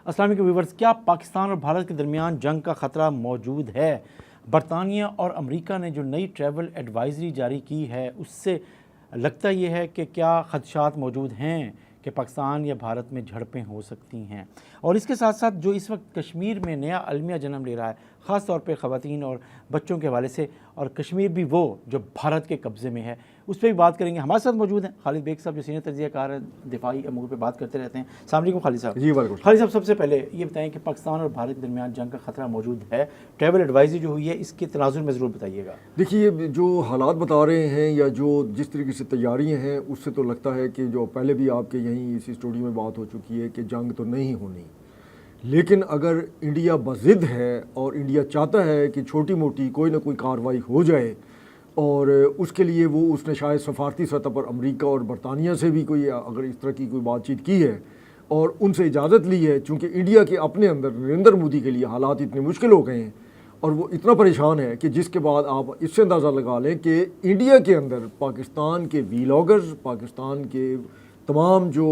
السلام علیکم ویورز، کیا پاکستان اور بھارت کے درمیان جنگ کا خطرہ موجود ہے؟ برطانیہ اور امریکہ نے جو نئی ٹریول ایڈوائزری جاری کی ہے اس سے لگتا یہ ہے کہ کیا خدشات موجود ہیں کہ پاکستان یا بھارت میں جھڑپیں ہو سکتی ہیں، اور اس کے ساتھ ساتھ جو اس وقت کشمیر میں نیا المیہ جنم لے رہا ہے خاص طور پہ خواتین اور بچوں کے حوالے سے، اور کشمیر بھی وہ جو بھارت کے قبضے میں ہے، اس پہ بھی بات کریں گے۔ ہمارے ساتھ موجود ہیں خالد بیگ صاحب جو سینئر تجزیہ کار ہیں، دفاعی امور پہ بات کرتے رہتے ہیں۔ السلام علیکم خالد صاحب۔ جی وعلیکم۔ خالد صاحب، سب سے پہلے یہ بتائیں کہ پاکستان اور بھارت کے درمیان جنگ کا خطرہ موجود ہے، ٹریول ایڈوائزری جو ہوئی ہے اس کے تناظر میں ضرور بتائیے گا۔ دیکھیے، جو حالات بتا رہے ہیں یا جو جس طریقے سے تیاریاں ہیں اس سے تو لگتا ہے کہ جو پہلے بھی آپ کے یہیں اسی اسٹوڈیو میں بات ہو چکی ہے کہ جنگ تو نہیں ہونی، لیکن اگر انڈیا بضد ہے اور انڈیا چاہتا ہے کہ چھوٹی موٹی کوئی نہ کوئی کارروائی ہو جائے، اور اس کے لیے اس نے شاید سفارتی سطح پر امریکہ اور برطانیہ سے بھی کوئی اگر اس طرح کی کوئی بات چیت کی ہے اور ان سے اجازت لی ہے، چونکہ انڈیا کے اپنے اندر نریندر مودی کے لیے حالات اتنے مشکل ہو گئے ہیں اور وہ اتنا پریشان ہے کہ جس کے بعد آپ اس سے اندازہ لگا لیں کہ انڈیا کے اندر پاکستان کے ویلاگرز، پاکستان کے تمام جو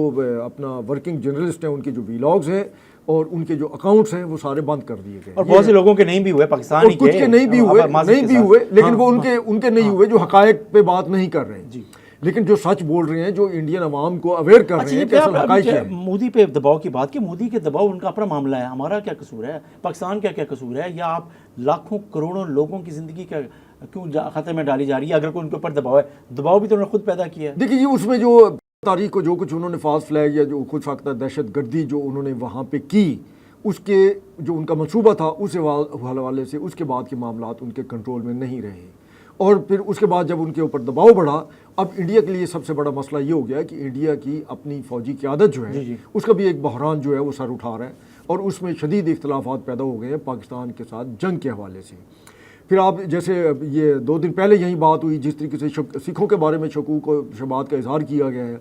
اپنا ورکنگ جرنلسٹ ہیں، ان کے جو ویلاگز ہیں اور ان کے جو اکاؤنٹس ہیں وہ سارے بند کر دیے گئے، اور بہت سے لوگوں کے نہیں بھی ہوئے، پاکستان کچھ کے نہیں بھی ہوئے لیکن وہ ان کے نہیں ہوئے جو حقائق پہ بات نہیں کر رہے ہیں، لیکن جو سچ بول رہے ہیں، جو انڈین عوام کو اویئر کر رہے ہیں کہ اصل حقائق کیا ہے۔ مودی پہ دباؤ کی بات، کہ مودی کے دباؤ ان کا اپنا معاملہ ہے، ہمارا کیا قصور ہے، پاکستان کا کیا قصور ہے، یا آپ لاکھوں کروڑوں لوگوں کی زندگی کا کیوں خطرے میں ڈالی جا رہی ہے اگر کوئی ان کے اوپر دباؤ ہے؟ دباؤ بھی تو انہوں نے خود پیدا کیا ہے۔ دیکھیے، اس میں جو تاریخ کو جو کچھ انہوں نے فالس فلیگ یا جو خود ساختہ دہشت گردی جو انہوں نے وہاں پہ کی، اس کے جو ان کا منصوبہ تھا اس حوالے سے اس کے بعد کے معاملات ان کے کنٹرول میں نہیں رہے، اور پھر اس کے بعد جب ان کے اوپر دباؤ بڑھا، اب انڈیا کے لیے سب سے بڑا مسئلہ یہ ہو گیا کہ انڈیا کی اپنی فوجی قیادت جو ہے اس کا بھی ایک بحران جو ہے وہ سر اٹھا رہا ہے، اور اس میں شدید اختلافات پیدا ہو گئے ہیں پاکستان کے ساتھ جنگ کے حوالے سے۔ پھر آپ جیسے یہ 2 دن پہلے یہی بات ہوئی، جس طریقے سے سکھوں کے بارے میں شکوک و شبہات کا اظہار کیا گیا ہے،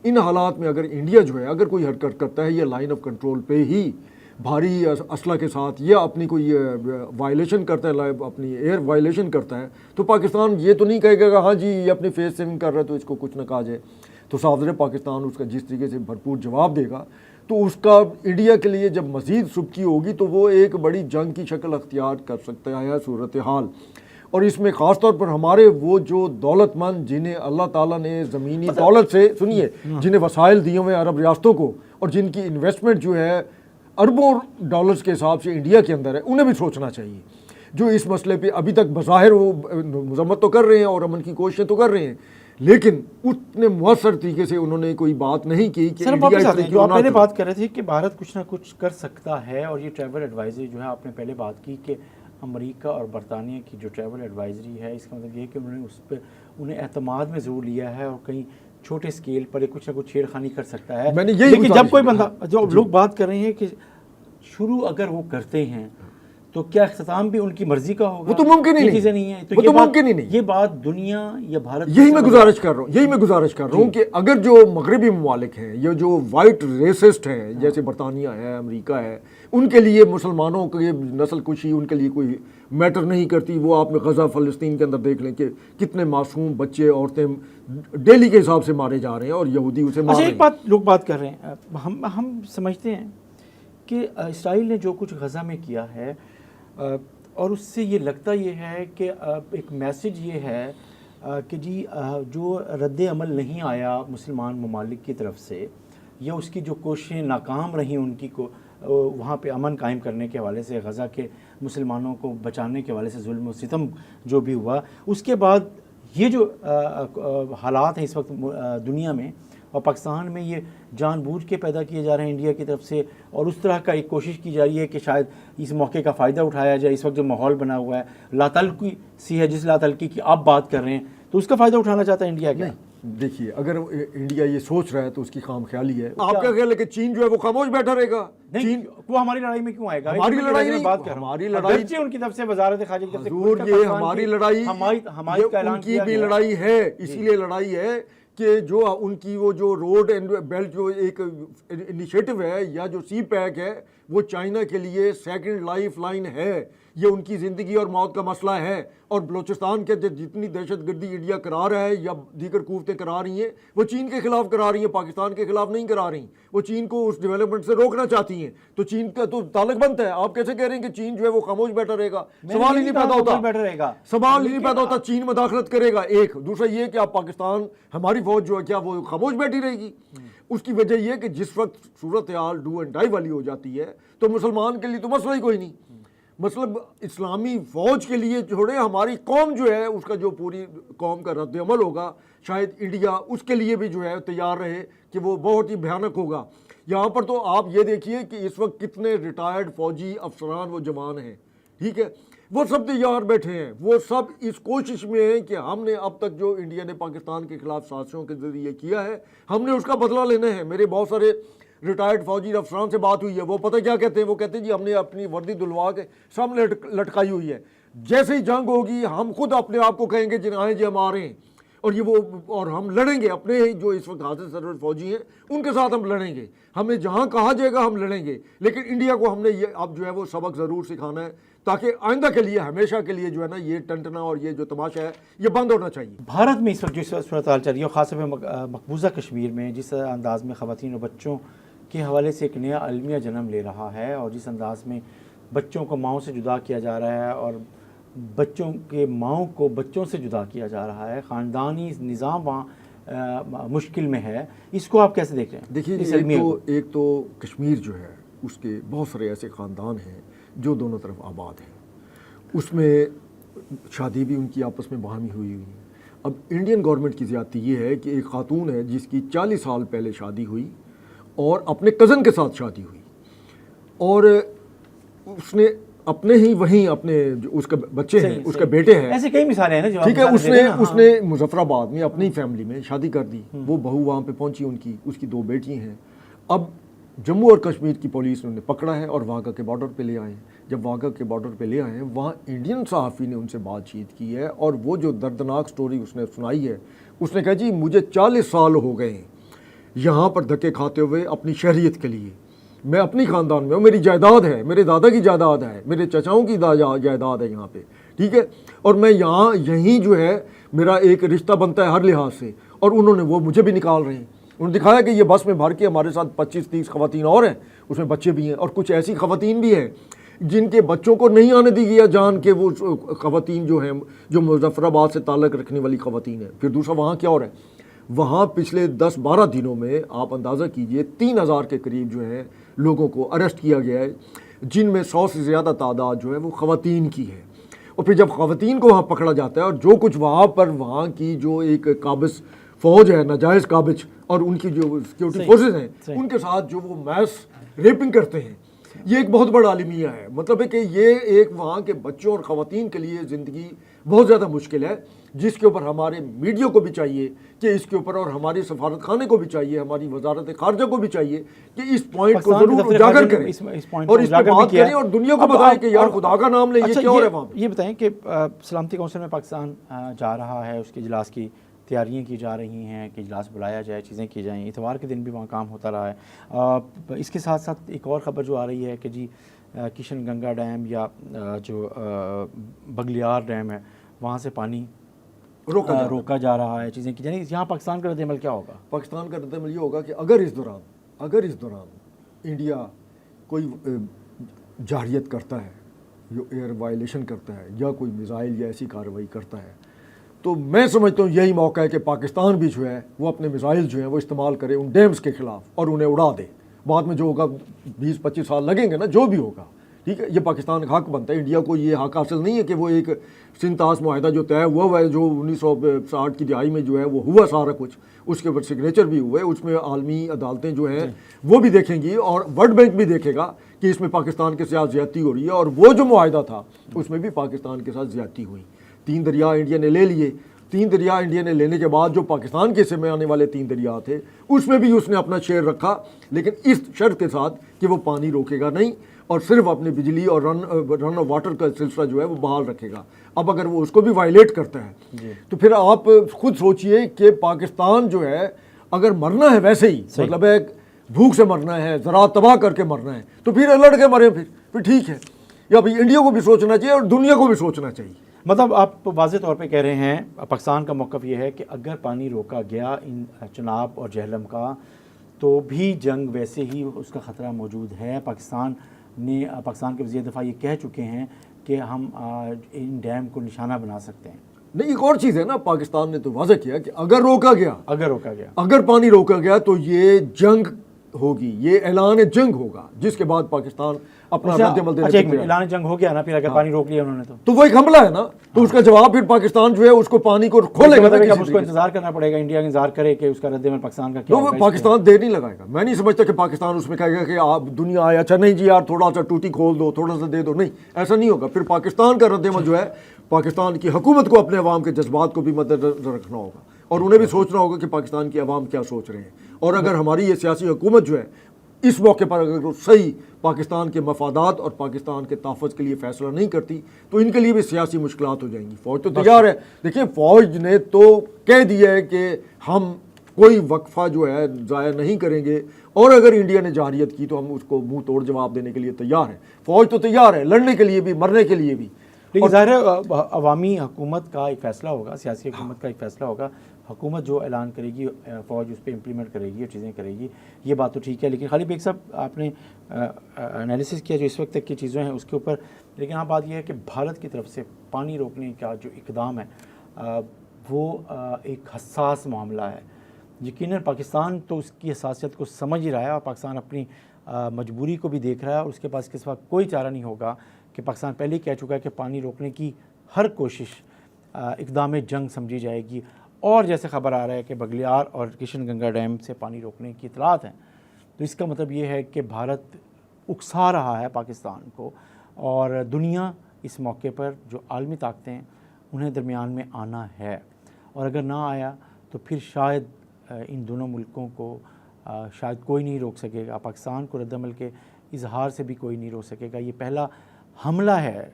ان حالات میں اگر انڈیا جو ہے اگر کوئی حرکت کرتا ہے یا لائن آف کنٹرول پہ ہی بھاری اسلحہ کے ساتھ یا اپنی کوئی وائلیشن کرتا ہے، اپنی ایئر وائلیشن کرتا ہے، تو پاکستان یہ تو نہیں کہے گا ہاں جی یہ اپنی فیس سیونگ کر رہا ہے تو اس کو کچھ نہ کہا جائے، تو صاف ظاہر پاکستان اس کا جس طریقے سے بھرپور جواب دے گا تو اس کا انڈیا کے لیے جب مزید سبکی ہوگی تو وہ ایک بڑی جنگ کی شکل اختیار کر سکتا ہے صورتحال۔ اور اس میں خاص طور پر ہمارے وہ جو دولت مند جنہیں اللہ تعالیٰ نے زمینی دولت سے سنیے جنہیں وسائل دیے ہوئے عرب ریاستوں کو، اور جن کی انویسٹمنٹ جو ہے اربوں ڈالرز کے حساب سے انڈیا کے اندر ہے، انہیں بھی سوچنا چاہیے، جو اس مسئلے پہ ابھی تک بظاہر وہ مذمت تو کر رہے ہیں اور امن کی کوششیں تو کر رہے ہیں، لیکن اتنے مؤثر طریقے سے انہوں نے کوئی بات نہیں کی کہ جو آپ پہلے بات کر رہے تھے کہ بھارت کچھ نہ کچھ کر سکتا ہے، اور یہ ٹریول ایڈوائزری جو ہے آپ نے پہلے بات کی کہ امریکہ اور برطانیہ کی جو ٹریول ایڈوائزری ہے، اس کا مطلب یہ ہے کہ انہوں نے اس پہ انہیں اعتماد میں ضرور لیا ہے، اور کہیں چھوٹے اسکیل پر کچھ نہ کچھ چھیڑ خانی کر سکتا ہے۔ لیکن جب کوئی بندہ، جو لوگ بات کر رہے ہیں کہ شروع اگر وہ کرتے ہیں تو کیا اختتام بھی ان کی مرضی کا ہوگا؟ وہ تو ممکن ہی نہیں ہے، تو ممکن ہی نہیں۔ یہ بات دنیا یا بھارت، یہی میں گزارش کر رہا ہوں کہ اگر جو مغربی ممالک ہیں یا جو وائٹ ریسسٹ ہیں جیسے برطانیہ ہے، امریکہ ہے، ان کے لیے مسلمانوں کی نسل کشی ان کے لیے کوئی میٹر نہیں کرتی، وہ آپ میں غزہ فلسطین کے اندر دیکھ لیں کہ کتنے معصوم بچے عورتیں ڈیلی کے حساب سے مارے جا رہے ہیں اور یہودی اسے مار رہے ہیں۔ ایک بات لوگ بات کر رہے ہیں، ہم سمجھتے ہیں کہ اسرائیل نے جو کچھ غزہ میں کیا ہے، اور اس سے یہ لگتا یہ ہے کہ ایک میسج یہ ہے کہ جی جو رد عمل نہیں آیا مسلمان ممالک کی طرف سے، یا اس کی جو کوششیں ناکام رہیں ان کی کو وہاں پہ امن قائم کرنے کے حوالے سے، غزہ کے مسلمانوں کو بچانے کے حوالے سے ظلم و ستم جو بھی ہوا، اس کے بعد یہ جو حالات ہیں اس وقت دنیا میں اور پاکستان میں، یہ جان بوجھ کے پیدا کیے جا رہے ہیں انڈیا کی طرف سے، اور اس طرح کا ایک کوشش کی جا رہی ہے کہ شاید اس موقع کا فائدہ اٹھایا جائے۔ اس وقت جو ماحول بنا ہوا ہے لا تعلقی سی ہے، جس لا تعلقی کی آپ بات کر رہے ہیں، تو اس کا فائدہ اٹھانا چاہتا ہے انڈیا؟ کیا دیکھیے، اگر انڈیا یہ سوچ رہا ہے تو اس کی خام خیالی ہے۔ آپ کا خیال ہے کہ چین جو ہے وہ خاموش بیٹھا رہے گا؟ چین وہ ہماری لڑائی میں کیوں آئے گا؟ ہماری لڑائی نہیں، ہماری لڑائی ان کی طرف سے وزارت خارجہ کی طرف سے حضور یہ ہماری لڑائی، ان کی بھی لڑائی ہے، اسی لیے لڑائی ہے کہ جو ان کی وہ جو روڈ اینڈ بیلٹ جو ایک انیشیٹو ہے یا جو سی پیک ہے، وہ چائنا کے لیے سیکنڈ لائف لائن ہے، یہ ان کی زندگی اور موت کا مسئلہ ہے، اور بلوچستان کے جتنی دہشت گردی انڈیا کرا رہا ہے یا دیگر قوتیں کرا رہی ہیں وہ چین کے خلاف کرا رہی ہیں، پاکستان کے خلاف نہیں کرا رہی. وہ چین کو اس ڈیولپمنٹ سے روکنا چاہتی ہیں. تو چین کا تو تعلق بنتا ہے. آپ کیسے کہہ رہے ہیں کہ چین جو ہے وہ خاموش بیٹھا رہے گا؟ سوال ہی نہیں پیدا ہوتا. سوال ہی نہیں پیدا ہوتا. چین مداخلت کرے گا. ایک دوسرا یہ کہ آپ پاکستان ہماری فوج جو ہے کیا وہ خاموش بیٹھی رہے گی؟ اس کی وجہ یہ کہ جس وقت صورتحال ڈو اینڈ ڈائی والی ہو جاتی ہے تو مسلمان کے لیے تو مسئلہ ہی کوئی نہیں. مطلب اسلامی فوج کے لیے چھوڑے، ہماری قوم جو ہے اس کا جو پوری قوم کا رد عمل ہوگا شاید انڈیا اس کے لیے بھی جو ہے تیار رہے کہ وہ بہت ہی بھیانک ہوگا. یہاں پر تو آپ یہ دیکھیے کہ اس وقت کتنے ریٹائرڈ فوجی افسران وہ جوان ہیں، ٹھیک ہے، وہ سب تیار بیٹھے ہیں. وہ سب اس کوشش میں ہیں کہ ہم نے اب تک جو انڈیا نے پاکستان کے خلاف سازشوں کے ذریعے کیا ہے ہم نے اس کا بدلہ لینا ہے. میرے بہت سارے ریٹائرڈ فوجی افسران سے بات ہوئی ہے، وہ پتہ کیا کہتے ہیں؟ وہ کہتے ہیں جی ہم نے اپنی وردی دلوا کے سامنے لٹکائی ہوئی ہے، جیسے ہی جنگ ہوگی ہم خود اپنے آپ کو کہیں گے جنہیں جی ہم آ رہے ہیں اور ہم لڑیں گے. اپنے جو اس وقت حاضر سرور فوجی ہیں ان کے ساتھ ہم لڑیں گے. ہمیں جہاں کہا جائے گا ہم لڑیں گے. لیکن انڈیا کو ہم نے یہ اب جو ہے وہ سبق ضرور سکھانا ہے تاکہ آئندہ کے لیے ہمیشہ کے لیے جو ہے نا یہ ٹنٹنا اور یہ جو تماشا ہے یہ بند ہونا چاہیے. بھارت میں اس وقت جو صورتحال چل رہی ہے اور خاص طور پہ مقبوضہ کشمیر میں جس انداز میں خواتین اور بچوں کے حوالے سے ایک نیا المیہ جنم لے رہا ہے اور جس انداز میں بچوں کو ماؤں سے جدا کیا جا رہا ہے اور بچوں کے ماؤں کو بچوں سے جدا کیا جا رہا ہے، خاندانی نظام وہاں مشکل میں ہے، اس کو آپ کیسے دیکھ رہے ہیں؟ دیکھیے ایک تو کشمیر جو ہے اس کے بہت سارے ایسے خاندان ہیں جو دونوں طرف آباد ہیں، اس میں شادی بھی ان کی آپس میں باہمی ہوئی ہے. اب انڈین گورنمنٹ کی زیادتی یہ ہے کہ ایک خاتون ہے جس کی 40 سال پہلے شادی ہوئی اور اپنے کزن کے ساتھ شادی ہوئی اور اس نے اپنے ہی وہیں اپنے اس کے بچے ہیں، اس کے بیٹے ہیں، ایسے کئی مثالیں ہیں نا. ٹھیک ہے، اس نے مظفر آباد میں اپنی فیملی میں شادی کر دی. وہ بہو وہاں پہ پہنچی، اس کی 2 بیٹی ہیں. اب جموں اور کشمیر کی پولیس نے پکڑا ہے اور واگا کے بارڈر پہ لے آئے ہیں. جب واگا کے بارڈر پہ لے آئے ہیں وہاں انڈین صحافی نے ان سے بات چیت کی ہے اور وہ جو دردناک سٹوری اس نے سنائی ہے، اس نے کہا جی مجھے 40 سال ہو گئے ہیں یہاں پر دھکے کھاتے ہوئے اپنی شہریت کے لیے. میں اپنی خاندان میں ہوں، میری جائیداد ہے، میرے دادا کی جائیداد ہے، میرے چچاؤں کی جائیداد ہے یہاں پہ، ٹھیک ہے، اور میں یہیں جو ہے میرا ایک رشتہ بنتا ہے ہر لحاظ سے. اور انہوں نے وہ مجھے بھی نکال رہے ہیں. انہوں نے دکھایا کہ یہ بس میں بھر کے ہمارے ساتھ 25-30 خواتین اور ہیں، اس میں بچے بھی ہیں اور کچھ ایسی خواتین بھی ہیں جن کے بچوں کو نہیں آنے دی گیا جان کے وہ خواتین جو ہیں جو مظفر آباد سے تعلق رکھنے والی خواتین ہیں. پھر دوسرا وہاں کیا ہو رہا ہے؟ وہاں پچھلے 10-12 دنوں میں آپ اندازہ کیجئے 3000 کے قریب جو ہے لوگوں کو اریسٹ کیا گیا ہے، جن میں 100 سے زیادہ تعداد جو ہے وہ خواتین کی ہے. اور پھر جب خواتین کو وہاں پکڑا جاتا ہے اور جو کچھ وہاں کی جو ایک قابض فوج ہے، ناجائز قابض، اور ان کی جو سیکیورٹی فورسز ہیں ان کے ساتھ جو وہ میس ریپنگ کرتے ہیں، یہ ایک بہت بڑا عالمیہ ہے. مطلب ہے کہ یہ ایک وہاں کے بچوں اور خواتین کے لیے زندگی بہت زیادہ مشکل ہے، جس کے اوپر ہمارے میڈیا کو بھی چاہیے کہ اس کے اوپر، اور ہماری سفارت خانے کو بھی چاہیے، ہماری وزارت خارجہ کو بھی چاہیے کہ اس پوائنٹ کو ضرور اجاگر کریں اور اس پہ بات کریں اور دنیا کو بتائیں کہ یار خدا کا نام لیں یہ کیا ہو رہا ہے وہاں پہ. یہ بتائیں کہ سلامتی کونسل میں پاکستان جا رہا ہے، اس کے اجلاس کی تیاریاں کی جا رہی ہیں کہ اجلاس بلایا جائے، چیزیں کی جائیں. اتوار کے دن بھی وہاں کام ہوتا رہا ہے. اس کے ساتھ ساتھ ایک اور خبر جو آ رہی ہے کہ جی کشن گنگا ڈیم یا جو بگلیار ڈیم ہے وہاں سے پانی روکا جا رہا ہے، چیزیں کی جائیں. یہاں پاکستان کا رد عمل کیا ہوگا؟ پاکستان کا رد عمل یہ ہوگا کہ اگر اس دوران انڈیا کوئی جارحیت کرتا ہے، جو ایئر وائلیشن کرتا ہے یا کوئی میزائل یا ایسی کارروائی کرتا ہے، تو میں سمجھتا ہوں یہی موقع ہے کہ پاکستان بھی جو ہے وہ اپنے میزائل جو ہیں وہ استعمال کرے ان ڈیمز کے خلاف اور انہیں اڑا دے. بعد میں جو ہوگا 20-25 سال لگیں گے نا، جو بھی ہوگا، ٹھیک ہے، یہ پاکستان کا حق بنتا ہے. انڈیا کو یہ حق حاصل نہیں ہے کہ وہ ایک سنتاس معاہدہ جو طے ہوا ہے، جو 1960 کی دہائی میں جو ہے وہ ہوا سارا کچھ، اس کے اوپر سگنیچر بھی ہوئے، اس میں عالمی عدالتیں جو ہیں وہ بھی دیکھیں گی اور ورلڈ بینک بھی دیکھے گا کہ اس میں پاکستان کے ساتھ زیادتی ہو رہی ہے. اور وہ جو معاہدہ تھا اس میں بھی پاکستان کے ساتھ زیادتی ہوئی. 3 دریا انڈیا نے لے لیے. 3 دریا انڈیا نے لینے کے بعد جو پاکستان کے حصے میں آنے والے 3 دریا تھے اس میں بھی اس نے اپنا شیئر رکھا، لیکن اس شرط کے ساتھ کہ وہ پانی روکے گا نہیں اور صرف اپنی بجلی اور رن آف واٹر کا سلسلہ جو ہے وہ بحال رکھے گا. اب اگر وہ اس کو بھی وائلیٹ کرتا ہے تو پھر آپ خود سوچئے کہ پاکستان جو ہے اگر مرنا ہے ویسے ہی، مطلب ہے بھوک سے مرنا ہے، زراعت تباہ کر کے مرنا ہے، تو پھر لڑ کے مرے. پھر ٹھیک ہے. یا بھائی انڈیا کو بھی سوچنا چاہیے اور دنیا کو بھی سوچنا چاہیے. مطلب آپ واضح طور پہ کہہ رہے ہیں پاکستان کا موقف یہ ہے کہ اگر پانی روکا گیا ان چناب اور جہلم کا تو بھی جنگ ویسے ہی اس کا خطرہ موجود ہے. پاکستان کے وزیر دفاع یہ کہہ چکے ہیں کہ ہم ان ڈیم کو نشانہ بنا سکتے ہیں. نہیں، ایک اور چیز ہے نا، پاکستان نے تو واضح کیا کہ اگر روکا گیا، اگر پانی روکا گیا تو یہ جنگ ہوگی، یہ اعلان جنگ ہوگا، جس کے بعد پاکستان اپنا رد عمل دینے اچھا اعلان جنگ ہو گیا نا، پھر اگر پانی روک لیا انہوں نے تو وہ ایک حملہ ہے نا، تو اس کا جواب پھر پاکستان جو ہے اس کو پانی کو کھولے گا. اس کو انتظار کرنا پڑے گا، انڈیا انتظار کرے کہ اس کا رد عمل پاکستان کا کیا ہوگا. پاکستان دیر نہیں لگائے گا. میں نہیں سمجھتا کہ پاکستان اس میں کہے گا کہ آپ دنیا آئے اچھا نہیں جی یار تھوڑا سا ٹوٹی کھول دو، تھوڑا سا دے دو. نہیں، ایسا نہیں ہوگا. پھر پاکستان کا رد عمل جو ہے پاکستان کی حکومت کو اپنے عوام کے جذبات کو بھی مد نظر رکھنا ہوگا، اور انہیں بھی سوچنا ہوگا کہ پاکستان کی عوام کیا سوچ رہے ہیں. اور اگر ہماری یہ سیاسی حکومت جو ہے اس موقع پر اگر صحیح پاکستان کے مفادات اور پاکستان کے تحفظ کے لیے فیصلہ نہیں کرتی تو ان کے لیے بھی سیاسی مشکلات ہو جائیں گی. فوج تو تیار ہے. دیکھیں، فوج نے تو کہہ دیا ہے کہ ہم کوئی وقفہ جو ہے ضائع نہیں کریں گے، اور اگر انڈیا نے جارحیت کی تو ہم اس کو منہ توڑ جواب دینے کے لیے تیار ہیں. فوج تو تیار ہے لڑنے کے لیے بھی، مرنے کے لیے بھی. لیکن ظاہر ہے عوامی حکومت کا ایک فیصلہ ہوگا، سیاسی حکومت کا ایک فیصلہ ہوگا. حکومت جو اعلان کرے گی فوج اس پہ امپلیمنٹ کرے گی اور چیزیں کرے گی، یہ بات تو ٹھیک ہے. لیکن خالی بیگ صاحب آپ نے انالیسس کیا جو اس وقت تک کی چیزیں ہیں اس کے اوپر، لیکن ہاں بات یہ ہے کہ بھارت کی طرف سے پانی روکنے کا جو اقدام ہے وہ ایک حساس معاملہ ہے. یقیناً پاکستان تو اس کی حساسیت کو سمجھ ہی رہا ہے، اور پاکستان اپنی مجبوری کو بھی دیکھ رہا ہے، اور اس کے پاس اس وقت کوئی چارہ نہیں ہوگا کہ پاکستان پہلے ہی کہہ چکا ہے کہ پانی روکنے کی ہر کوشش اقدام جنگ سمجھی جائے گی. اور جیسے خبر آ رہا ہے کہ بگلیار اور کشن گنگا ڈیم سے پانی روکنے کی اطلاعات ہیں، تو اس کا مطلب یہ ہے کہ بھارت اکسا رہا ہے پاکستان کو، اور دنیا اس موقع پر جو عالمی طاقتیں ہیں انہیں درمیان میں آنا ہے. اور اگر نہ آیا تو پھر شاید ان دونوں ملکوں کو شاید کوئی نہیں روک سکے گا. پاکستان کو رد عمل کے اظہار سے بھی کوئی نہیں روک سکے گا. یہ پہلا حملہ ہے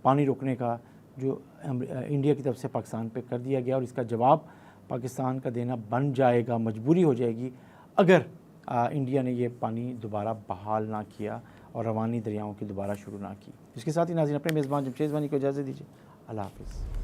پانی روکنے کا جو انڈیا کی طرف سے پاکستان پہ کر دیا گیا، اور اس کا جواب پاکستان کا دینا بن جائے گا، مجبوری ہو جائے گی اگر انڈیا نے یہ پانی دوبارہ بحال نہ کیا اور روانی دریاؤں کی دوبارہ شروع نہ کی. اس کے ساتھ ہی ناظرین اپنے میزبان جمشید وانی کو اجازت دیجیے. اللہ حافظ.